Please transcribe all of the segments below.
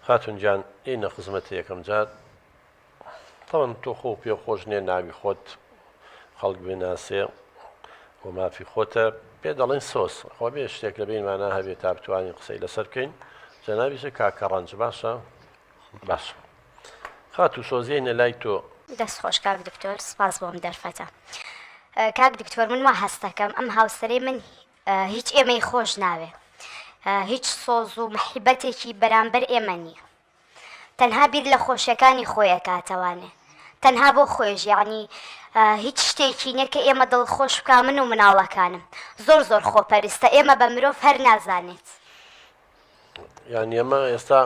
خاتون جان ئینە خزمەت یەکەم جار تەوەن تۆ خۆ پێ خۆش نییە ناوی خۆت خەڵک بێناسێ بۆ مافی خۆتە پێ دەڵێن سۆس خۆ بێ شتێک لە بینمانە هەبێت تا بتوانین قسەی لەسەر بکەین جەنابیشە کاکە ڕەنج باشە باش خات و سۆزیێنە لای تۆ دەست خۆش کاک دکتۆر سپاس بۆم دەرفەتە کاک دکتۆر من وا هەستەکەم ئەم هاوسەرەی من هیچ ئێمەی خۆش ناوێ هیچ سۆز و محیبەتێکی بەرامبەر ئێمە نییە تەنها بیر لە خۆشیەکانی خۆیە کاتەوانێ تەنها بۆ خۆش یعنی هیچ شتێکی نییە کە ئێمە دڵخۆش بکە من و مناڵەکانم زۆر خۆپەرستە ئێمە بە مرۆڤ هەر نازانێت یعنی ئەمە ئێستا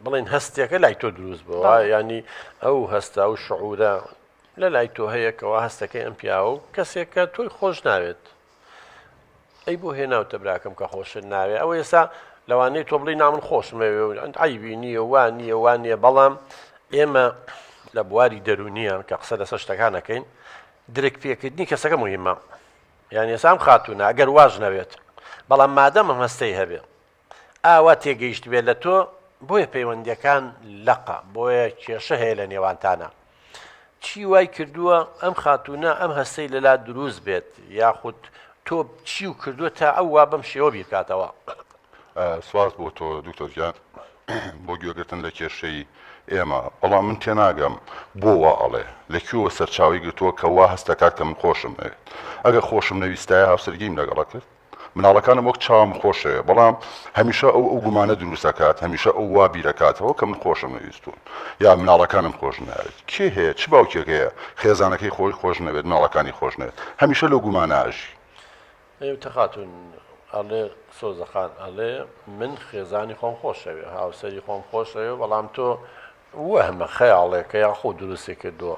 بڵێن هەستێکە لای تۆ دروست بووە ینی ئەو هەستە ئەو شعورە لە لای تۆ هەیەکەوە هەستەکەی ئەم پیاوە و کەسێکە تۆی خۆش ناوێت ئەی بۆ هێناوتە براکەم کە خۆشت ناوێت ئەوە ئێستا لەوانەیە تۆ بڵی نامن خۆشمەوێ عیبی نییە وان نییە بەڵام ئێمە لە بواری دەرونیە کە قسە لەسەر شتەکانەکەین درک پێکردنی کەسەکە مهمە یان ئێسام خاتونە ئەگەر واژ نەوێت بەڵام مادەم ئەم هەستەی هەبێ ئاوا تێگەیشت بێت لە تۆ بۆیە پەیوەندیەکان لەقە بۆیە کێشە هەیە لە نێوانتانە چی وای کردووە ئەم خاتونە ئەم هەستەی لەلا دروست بێت یاخود تۆ چی و کردووە تا ئەو وا بەم شێوە بیرکاتەوە سواز بۆ تۆ دکتۆر بۆ گوێگرتن لە کێشەی ئێمە بەڵام من تێناگەم بۆ وا ئەڵێ لەکوێوە سەرچاوی گرتووە کە وا هەستەکات کە من خۆشم نەوێت ئەگەر خۆشم نەویستایە هاوسەرگیم لەگەڵە کرد مناڵەکانم وەک چاوم خۆشەوێ بەڵام هەمیشە ئەو گومانە دروستەکات هەمیشە ئەو وا بیرەکاتەوە کە من خۆشم نەویستون یا مناڵەکانم خۆش ناوێت کێ هەیە چ باوکێک هەیە خێزانەکەی خۆی خۆش نەوێت مناڵەکانی خۆش نەوێت هەمیشە لەو گومانە ئاژی ئێوتە خاتون ئەڵێ سۆزەخان ئەڵێ من خێزانی خۆم خۆشەوێ هاوسەری خۆم خۆشەوێ بەڵام تۆ وەهمە خەیاڵێکە یان خۆ دروستی کردووە